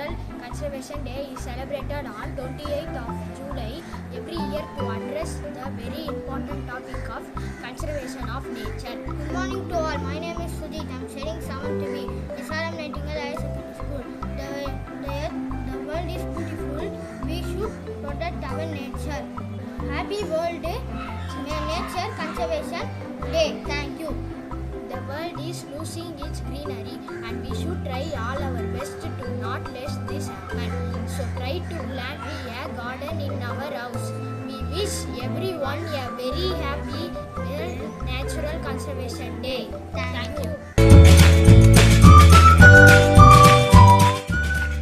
Natural Conservation Day is celebrated on 28th of July every year to address the very important topic of conservation of nature. Good morning to all. My name is Sujit. I am studying 7th B. SRM Nightingale Higher Secondary School. The world is beautiful. We should protect our nature. Happy World Nature Conservation Day. Thank you. The world is losing its greenery and we should try all our best to not let this happen. So try to plant a garden in our house. We wish everyone a very happy World Natural Conservation Day. Thank you.